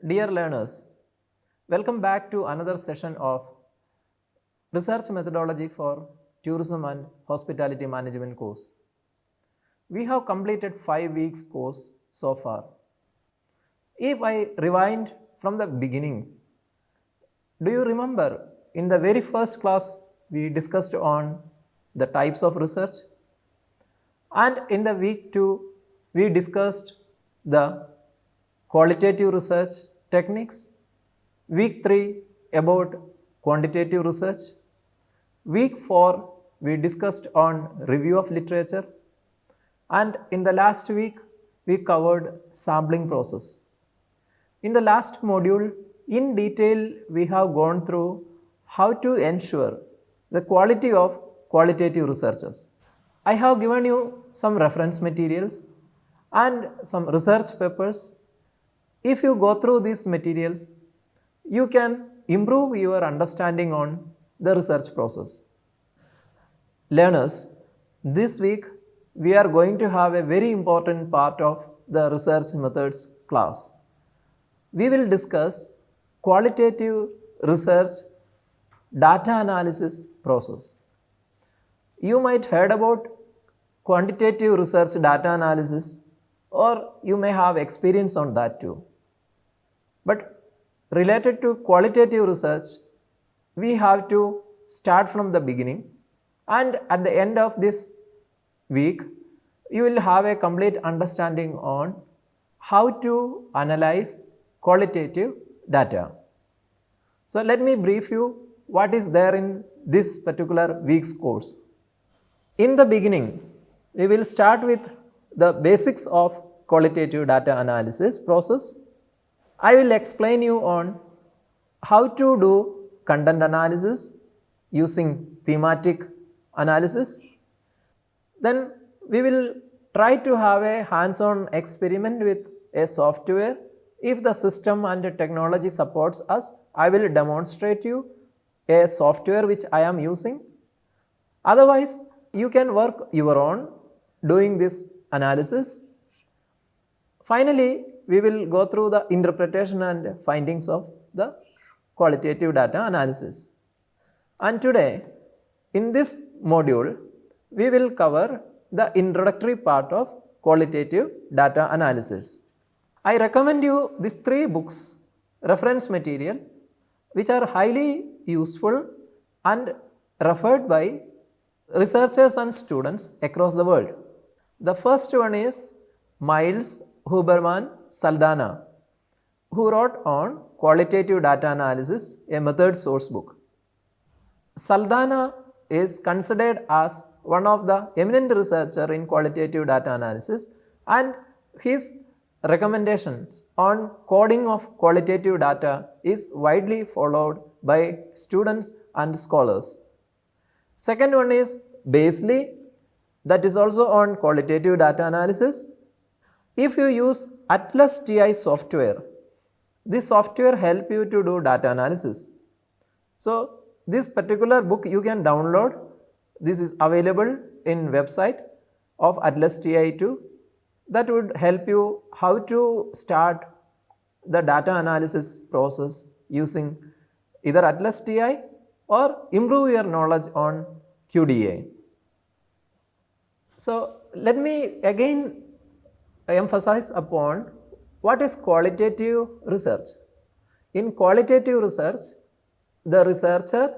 Dear learners, welcome back to another session of Research Methodology for Tourism and Hospitality Management course. We have completed 5 weeks course so far. If I rewind from the beginning, do you remember in the very first class we discussed on the types of research? And in the week 2 we discussed the qualitative research techniques. Week 3 about quantitative research. Week 4 we discussed on review of literature, and in the last week we covered sampling process. In the last module, in detail we have gone through how to ensure the quality of qualitative researchers. I have given you some reference materials and some research papers. If you go through these materials, you can improve your understanding on the research process. Learners, this week we are going to have a very important part of the research methods class. We will discuss qualitative research data analysis process. You might heard about quantitative research data analysis, or you may have experience on that too. But related to qualitative research, we have to start from the beginning, and at the end of this week, you will have a complete understanding on how to analyze qualitative data. So let me brief you what is there in this particular week's course. In the beginning, we will start with the basics of qualitative data analysis process. I will explain you on how to do content analysis using thematic analysis. Then we will try to have a hands-on experiment with a software. If the system and the technology supports us, I will demonstrate you a software which I am using. Otherwise, you can work your own doing this analysis. Finally, we will go through the interpretation and findings of the qualitative data analysis. And today, in this module, we will cover the introductory part of qualitative data analysis. I recommend you these 3 books, reference material, which are highly useful and referred by researchers and students across the world. The first one is Miles Huberman Saldana, who wrote on qualitative data analysis, a method source book. Saldana is considered as one of the eminent researchers in qualitative data analysis, and his recommendations on coding of qualitative data is widely followed by students and scholars. Second one is Beasley, that is also on qualitative data analysis. If you use Atlas TI software, this software help you to do data analysis. So this particular book you can download. This is available in website of Atlas TI too. That would help you how to start the data analysis process using either Atlas TI or improve your knowledge on QDA. So let me again emphasize upon what is qualitative research. In qualitative research, the researcher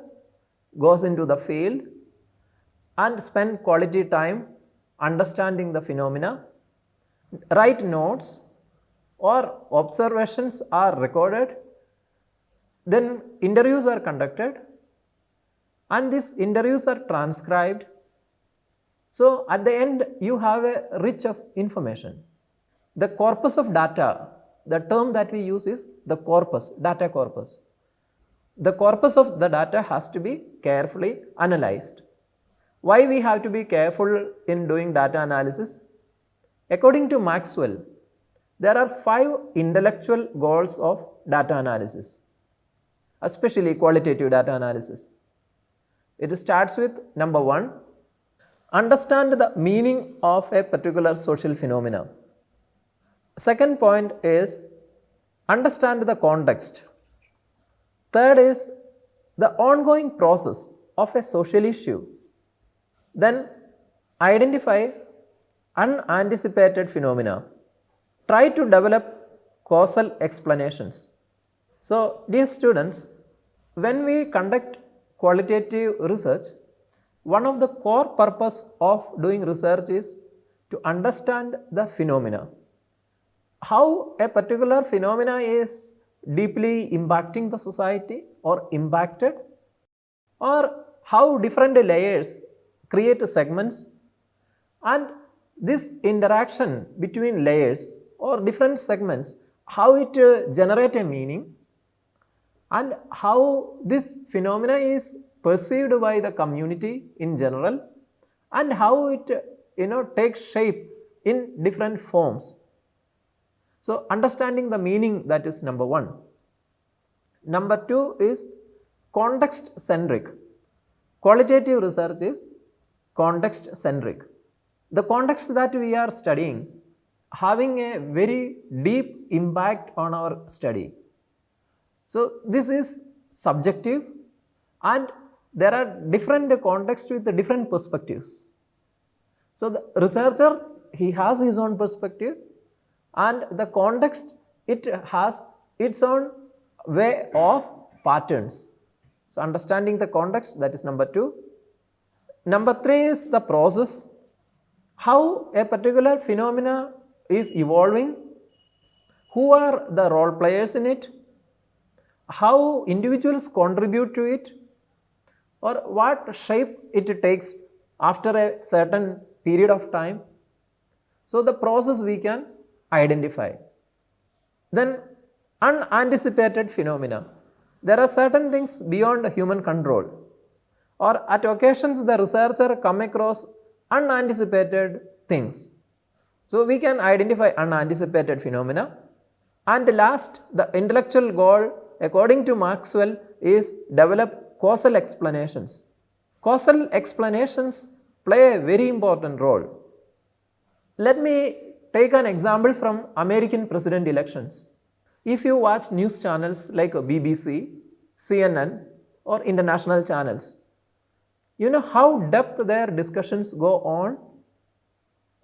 goes into the field and spend quality time understanding the phenomena, write notes or observations are recorded, then interviews are conducted, and these interviews are transcribed. So at the end you have a rich of information. The corpus of data, the term that we use is the corpus, data corpus. The corpus of the data has to be carefully analyzed. Why we have to be careful in doing data analysis? According to Maxwell, there are 5 intellectual goals of data analysis, especially qualitative data analysis. It starts with number 1, understand the meaning of a particular social phenomena. Second point is understand the context. Third is the ongoing process of a social issue. Then identify unanticipated phenomena. Try to develop causal explanations. So, dear students, when we conduct qualitative research, one of the core purpose of doing research is to understand the phenomena. How a particular phenomena is deeply impacting the society or impacted, or how different layers create segments, and this interaction between layers or different segments, how it generate a meaning, and how this phenomena is perceived by the community in general, and how it takes shape in different forms. So, understanding the meaning, that is number one. Number two is context centric. Qualitative research is context centric. The context that we are studying having a very deep impact on our study. So, this is subjective, and there are different contexts with the different perspectives. So, the researcher, he has his own perspective, and the context, it has its own way of patterns. So, understanding the context, that is number two. Number three is the process, how a particular phenomena is evolving, who are the role players in it, how individuals contribute to it, or what shape it takes after a certain period of time. So, the process we can identify. Then unanticipated phenomena. There are certain things beyond human control, or at occasions the researcher come across unanticipated things. So, we can identify unanticipated phenomena. And last, the intellectual goal according to Maxwell is develop causal explanations. Causal explanations play a very important role. Let me take an example from American president elections. If you watch news channels like BBC, CNN or international channels, you know how depth their discussions go on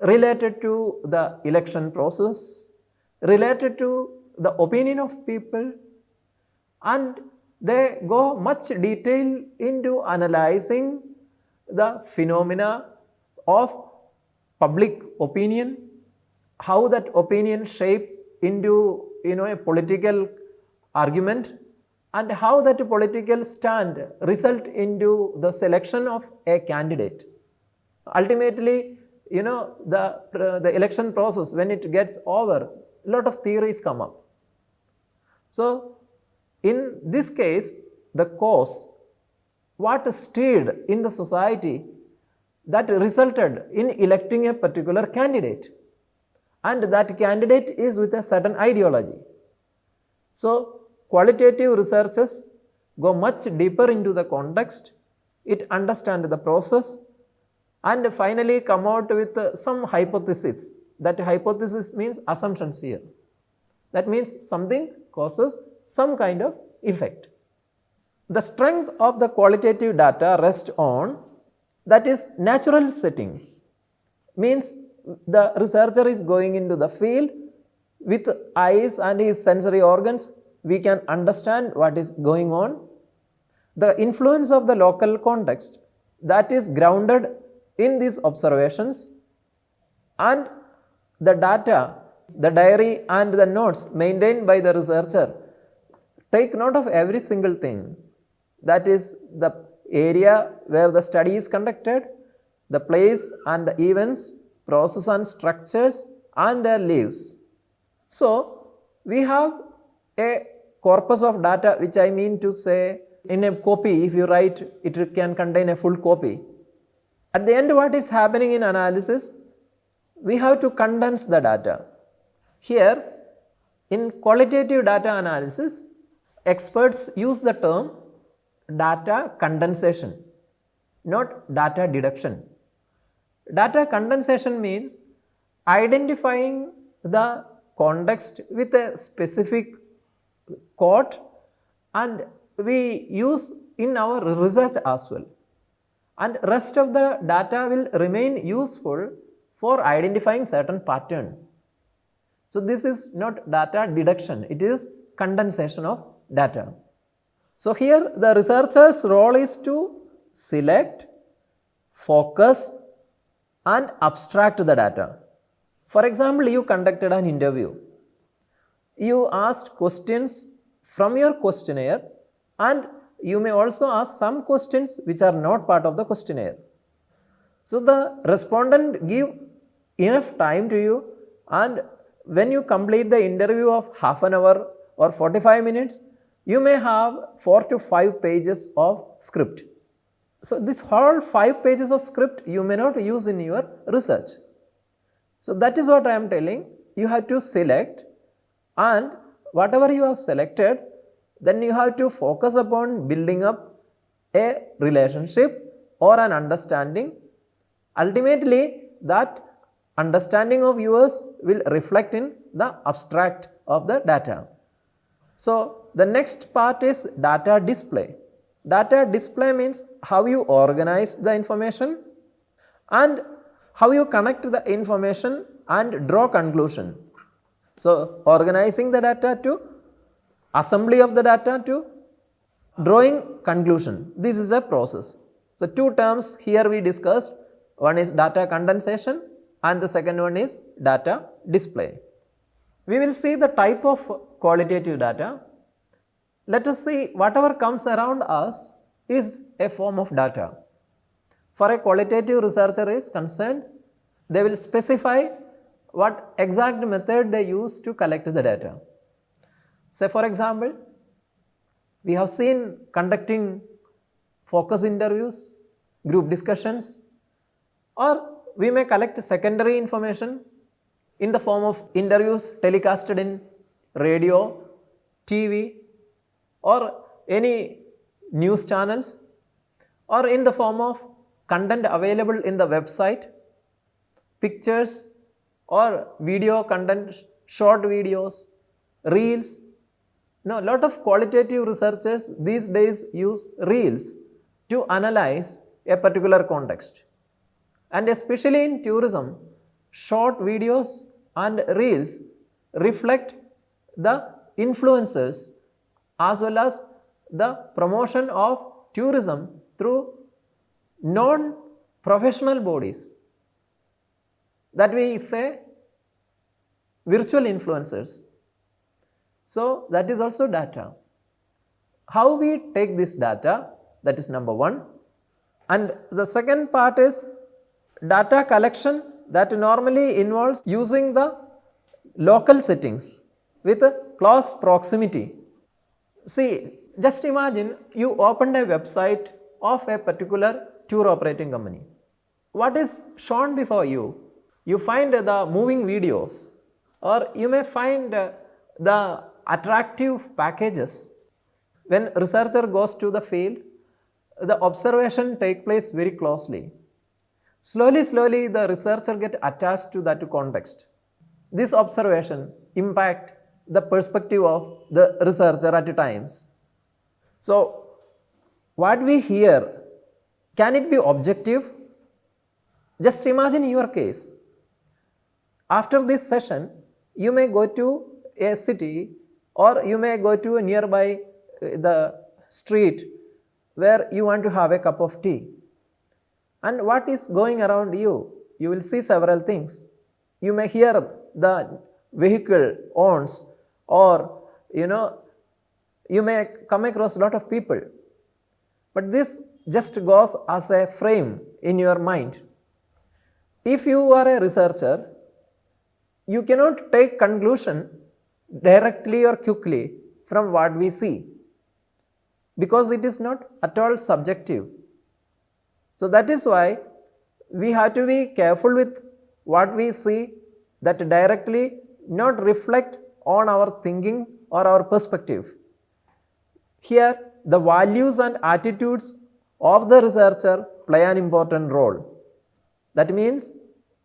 related to the election process, related to the opinion of people, and they go much detail into analyzing the phenomena of public opinion, how that opinion shape into a political argument, and how that political stand result into the selection of a candidate. Ultimately, the election process, when it gets over, a lot of theories come up. So, in this case, the cause, what stirred in the society that resulted in electing a particular candidate, and that candidate is with a certain ideology. So, qualitative researchers go much deeper into the context, it understands the process, and finally come out with some hypothesis. That hypothesis means assumptions here. That means something causes some kind of effect. The strength of the qualitative data rests on, that is, natural setting. Means the researcher is going into the field with eyes and his sensory organs, we can understand what is going on. The influence of the local context, that is grounded in these observations, and the data, the diary and the notes maintained by the researcher take note of every single thing. That is the area where the study is conducted, the place and the events, process and structures and their lives. So, we have a corpus of data, which I mean to say, in a copy, if you write, it can contain a full copy. At the end, what is happening in analysis? We have to condense the data. Here, in qualitative data analysis, experts use the term data condensation, not data deduction. Data condensation means identifying the context with a specific quote and we use in our research as well, and rest of the data will remain useful for identifying certain pattern. So this is not data deduction, it is condensation of data. So here the researcher's role is to select, focus and abstract the data. For example, you conducted an interview. You asked questions from your questionnaire and you may also ask some questions which are not part of the questionnaire. So the respondent give enough time to you, and when you complete the interview of half an hour or 45 minutes, you may have 4 to 5 pages of script. So this whole 5 pages of script you may not use in your research. So that is what I am telling. You have to select, and whatever you have selected, then you have to focus upon building up a relationship or an understanding. Ultimately, that understanding of yours will reflect in the abstract of the data. So the next part is data display. Data display means how you organize the information and how you connect the information and draw conclusion. So organizing the data to assembly of the data to drawing conclusion. This is a process. So two terms here we discussed. One is data condensation and the second one is data display. We will see the type of qualitative data. Let us see whatever comes around us is a form of data. For a qualitative researcher is concerned, they will specify what exact method they use to collect the data. Say for example, we have seen conducting focus interviews, group discussions, or we may collect secondary information in the form of interviews telecasted in radio, TV or any news channels, or in the form of content available in the website, pictures or video content, short videos, reels. Now, a lot of qualitative researchers these days use reels to analyze a particular context, and especially in tourism, short videos and reels reflect the influences as well as the promotion of tourism through non-professional bodies, that we say virtual influencers. So that is also data. How we take this data, that is number one. And the second part is data collection, that normally involves using the local settings with a close proximity. See, just imagine you opened a website of a particular tour operating company. What is shown before you? You find the moving videos, or you may find the attractive packages. When researcher goes to the field, the observation takes place very closely. Slowly the researcher gets attached to that context. This observation impact the perspective of the researcher at times. So what we hear, can it be objective? Just imagine your case. After this session, you may go to a city or you may go to a nearby the street where you want to have a cup of tea. And what is going around you? You will see several things. You may hear the vehicle horns, or you may come across a lot of people. But this just goes as a frame in your mind. If you are a researcher, you cannot take conclusion directly or quickly from what we see, because it is not at all subjective. So that is why we have to be careful with what we see, that directly not reflect on our thinking or our perspective. Here the values and attitudes of the researcher play an important role. That means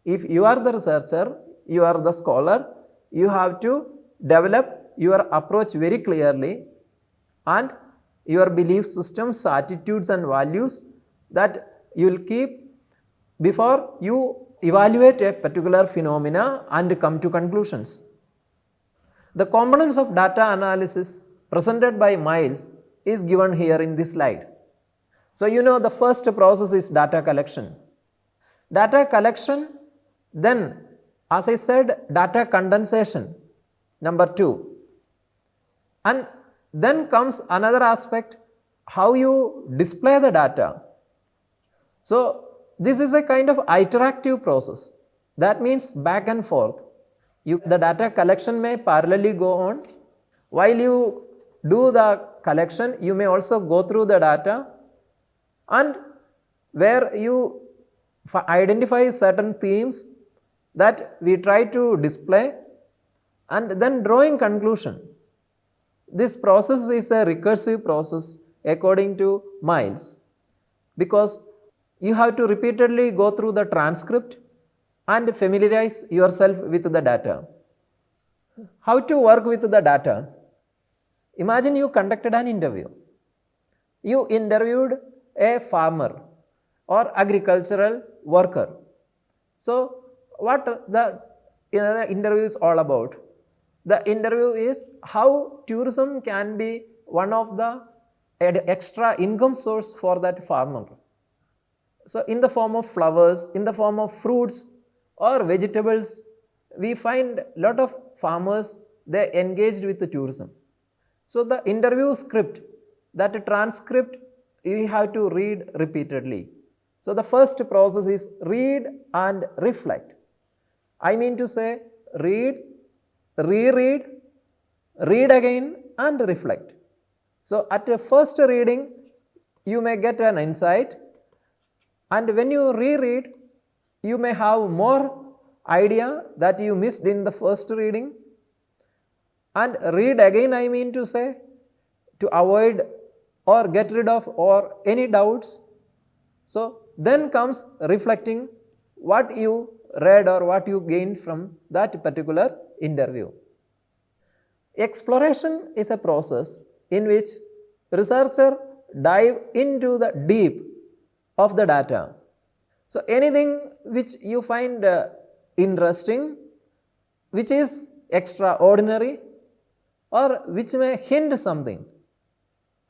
if you are the researcher, you are the scholar, you have to develop your approach very clearly and your belief systems, attitudes and values that you will keep before you evaluate a particular phenomena and come to conclusions. The components of data analysis presented by Miles is given here in this slide. So, you know the first process is data collection. Data collection, then as I said, data condensation, number 2. And then comes another aspect, how you display the data. So, this is a kind of interactive process. That means back and forth. The data collection may parallelly go on. While you do the collection, you may also go through the data, and where you identify certain themes that we try to display and then drawing conclusion. This process is a recursive process according to Miles, because you have to repeatedly go through the transcript and familiarize yourself with the data. How to work with the data? Imagine you conducted an interview. You interviewed a farmer or agricultural worker. So, what the interview is all about? The interview is how tourism can be one of the extra income source for that farmer. So, in the form of flowers, in the form of fruits or vegetables, we find lot of farmers, they engaged with the tourism. So, the interview script, that transcript, you have to read repeatedly. So, the first process is read and reflect. I mean to say read, reread, read again and reflect. So, at the first reading, you may get an insight, and when you reread, you may have more idea that you missed in the first reading, and read again, I mean to say, to avoid or get rid of or any doubts. So, then comes reflecting what you read or what you gained from that particular interview. Exploration is a process in which researcher dive into the deep of the data. So, anything which you find interesting, which is extraordinary or which may hint something.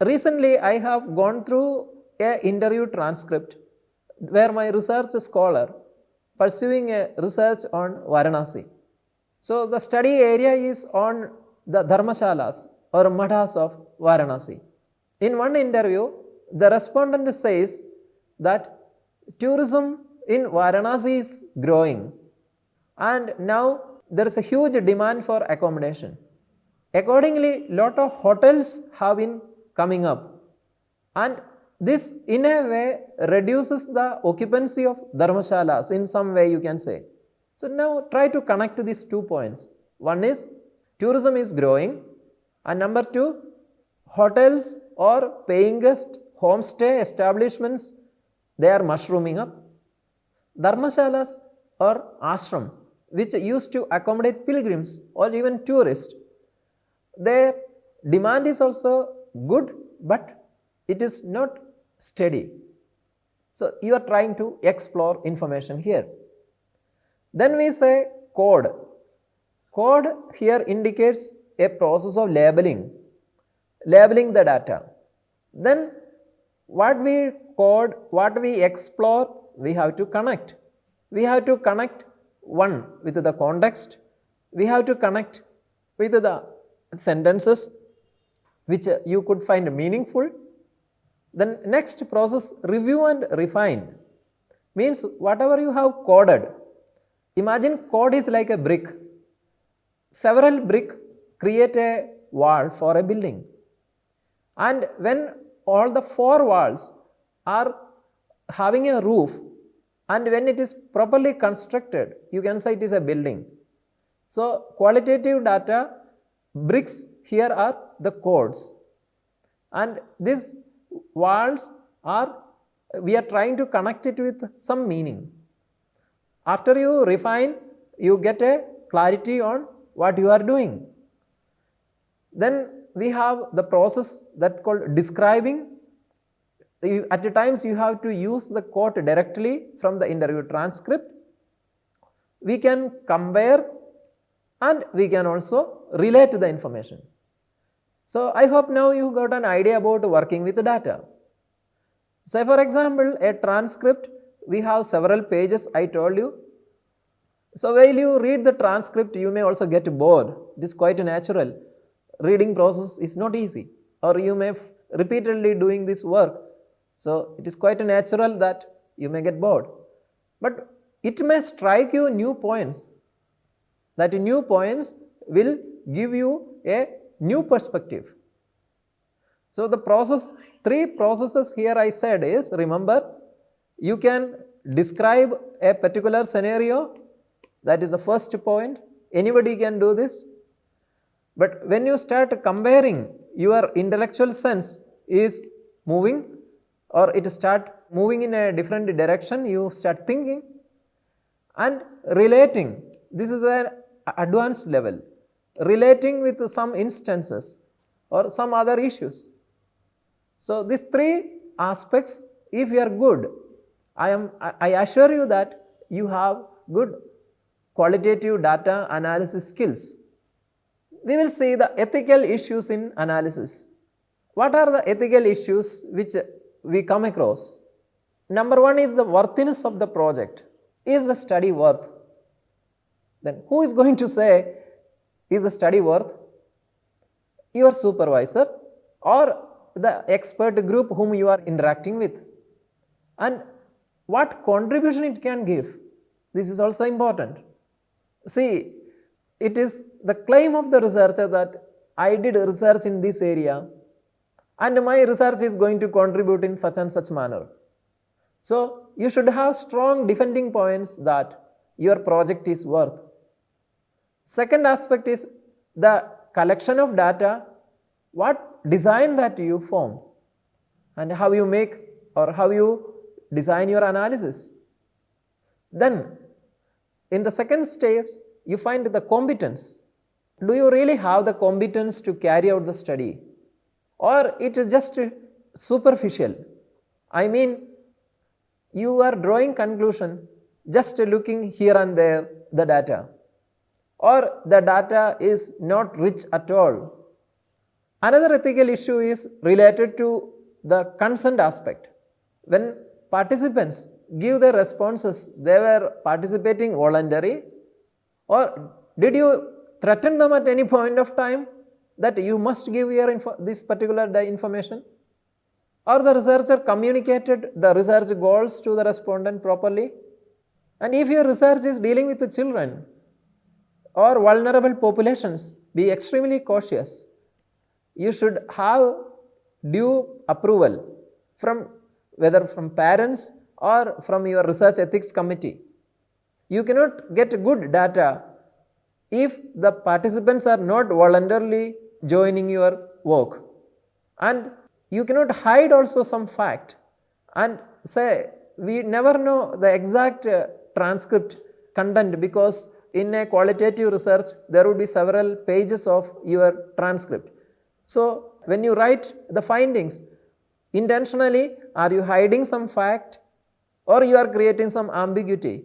Recently, I have gone through an interview transcript where my research scholar pursuing a research on Varanasi. So, the study area is on the dharmashalas or mathas of Varanasi. In one interview, the respondent says that tourism in Varanasi is growing and now there is a huge demand for accommodation. Accordingly, lot of hotels have been coming up, and this in a way reduces the occupancy of dharmashalas in some way, you can say. So, now try to connect these 2 points. One is tourism is growing, and number 2, hotels or paying guest homestay establishments, they are mushrooming up. Dharmashalas or ashram, which used to accommodate pilgrims or even tourists, their demand is also good, but it is not steady. So, you are trying to explore information here. Then we say code. Code here indicates a process of labeling the data. Then what we code, what we explore, we have to connect. We have to connect one with the context, we have to connect with the sentences which you could find meaningful. Then next process, review and refine, means whatever you have coded. Imagine code is like a brick. Several bricks create a wall for a building, and when all the 4 walls are having a roof, and when it is properly constructed, you can say it is a building. So, qualitative data bricks here are the codes, and these walls are, we are trying to connect it with some meaning. After you refine, you get a clarity on what you are doing. Then we have the process that called describing. At times you have to use the quote directly from the interview transcript. We can compare and we can also relate the information. So I hope now you got an idea about working with data. Say for example, a transcript, we have several pages I told you. So while you read the transcript, you may also get bored. It is quite natural. Reading process is not easy, or you may repeatedly doing this work. So it is quite natural that you may get bored. But it may strike you new points. That new points will give you a new perspective. So the process, 3 processes here I said is, remember, you can describe a particular scenario. That is the first point. Anybody can do this. But when you start comparing, your intellectual sense is moving, or it start moving in a different direction. You start thinking and relating. This is an advanced level. Relating with some instances or some other issues. So these 3 aspects, if you are good, I assure you that you have good qualitative data analysis skills. We will see the ethical issues in analysis. What are the ethical issues which we come across? Number 1 is the worthiness of the project. Is the study worth? Then who is going to say, is the study worth? Your supervisor or the expert group whom you are interacting with. And what contribution it can give? This is also important. See, it is the claim of the researcher that I did research in this area and my research is going to contribute in such and such manner. So you should have strong defending points that your project is worth. Second aspect is the collection of data, what design that you form and how you make or how you design your analysis. Then in the second stage, you find the competence. Do you really have the competence to carry out the study, or it is just superficial? I mean, you are drawing conclusion just looking here and there the data, or the data is not rich at all. Another ethical issue is related to the consent aspect. When participants give their responses, they were participating voluntary, or did you threaten them at any point of time that you must give your this particular information? Or the researcher communicated the research goals to the respondent properly? And if your research is dealing with the children or vulnerable populations, be extremely cautious. You should have due approval from whether from parents or from your research ethics committee. You cannot get good data if the participants are not voluntarily joining your work, and you cannot hide also some fact and say we never know the exact transcript content, because in a qualitative research there would be several pages of your transcript. So when you write the findings, intentionally are you hiding some fact or you are creating some ambiguity?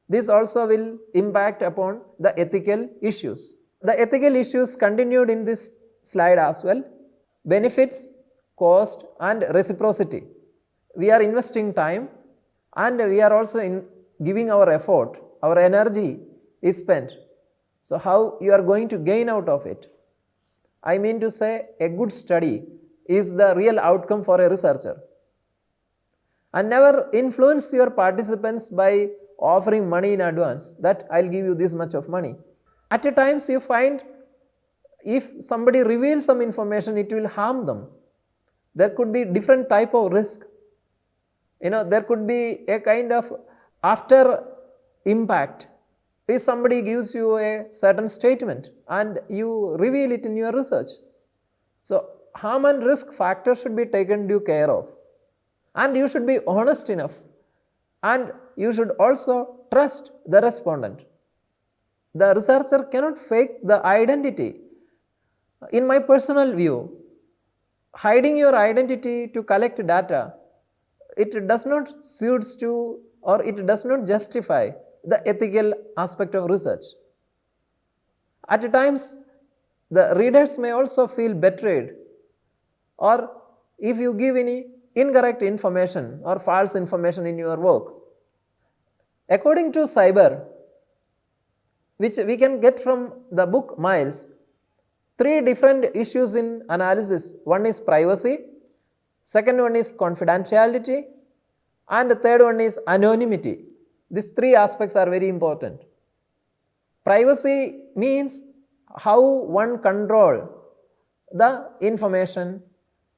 This also will impact upon the ethical issues. The ethical issues continued in this slide as well. Benefits, cost and reciprocity. We are investing time and we are also giving our effort, our energy is spent. So how you are going to gain out of it? I mean to say, a good study is the real outcome for a researcher. And never influence your participants by offering money in advance, that I will give you this much of money. At times you find if somebody reveals some information, it will harm them. There could be different type of risk. There could be a kind of after impact. If somebody gives you a certain statement and you reveal it in your research. So harm and risk factor should be taken due care of. And you should be honest enough. And you should also trust the respondent. The researcher cannot fake the identity. In my personal view, hiding your identity to collect data, it does not suits to or it does not justify the ethical aspect of research. At times, the readers may also feel betrayed, or if you give any incorrect information or false information in your work. According to Cyber, which we can get from the book Miles, three different issues in analysis. One is privacy, second one is confidentiality, and the third one is anonymity. These three aspects are very important. Privacy means how one control the information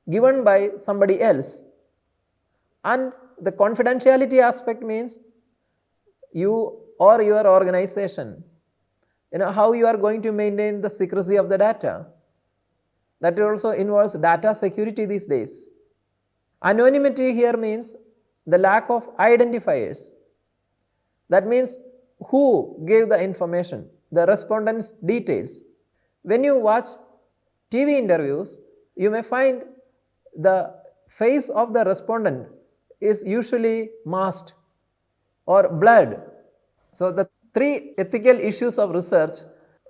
given by somebody else, and the confidentiality aspect means you or your organization, how you are going to maintain the secrecy of the data. That also involves data security these days. Anonymity here means the lack of identifiers. That means who gave the information, the respondent's details. When you watch TV interviews, you may find the face of the respondent is usually masked or blurred. So the three ethical issues of research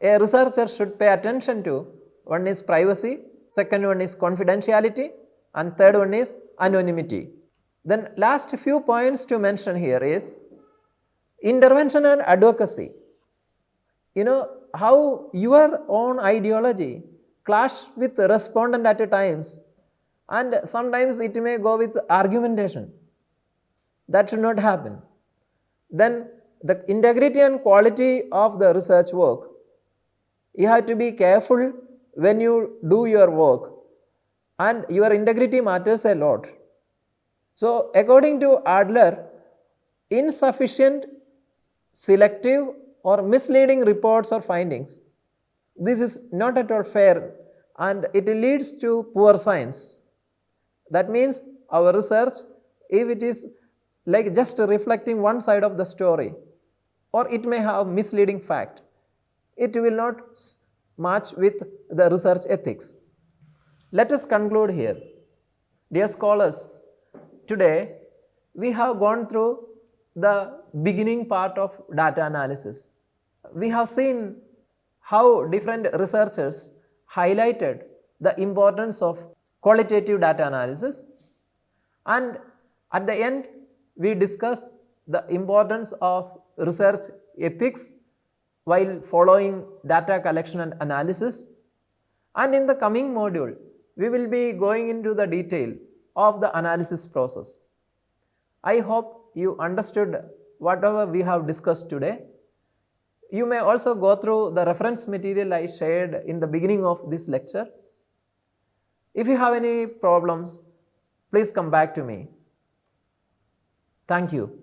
a researcher should pay attention to: one is privacy, second one is confidentiality, and third one is anonymity. Then last few points to mention here is intervention and advocacy. How your own ideology clash with the respondent at times, and sometimes it may go with argumentation. That should not happen. Then the integrity and quality of the research work. You have to be careful when you do your work, and your integrity matters a lot. So according to Adler, insufficient, selective or misleading reports or findings, this is not at all fair, and it leads to poor science. That means our research, if it is like just reflecting one side of the story, or it may have misleading fact, it will not match with the research ethics. Let us conclude here. Dear scholars, today we have gone through the beginning part of data analysis. We have seen how different researchers highlighted the importance of qualitative data analysis, and at the end we discussed the importance of research ethics while following data collection and analysis. And in the coming module, we will be going into the detail of the analysis process. I hope you understood whatever we have discussed today. You may also go through the reference material I shared in the beginning of this lecture. If you have any problems, please come back to me. Thank you.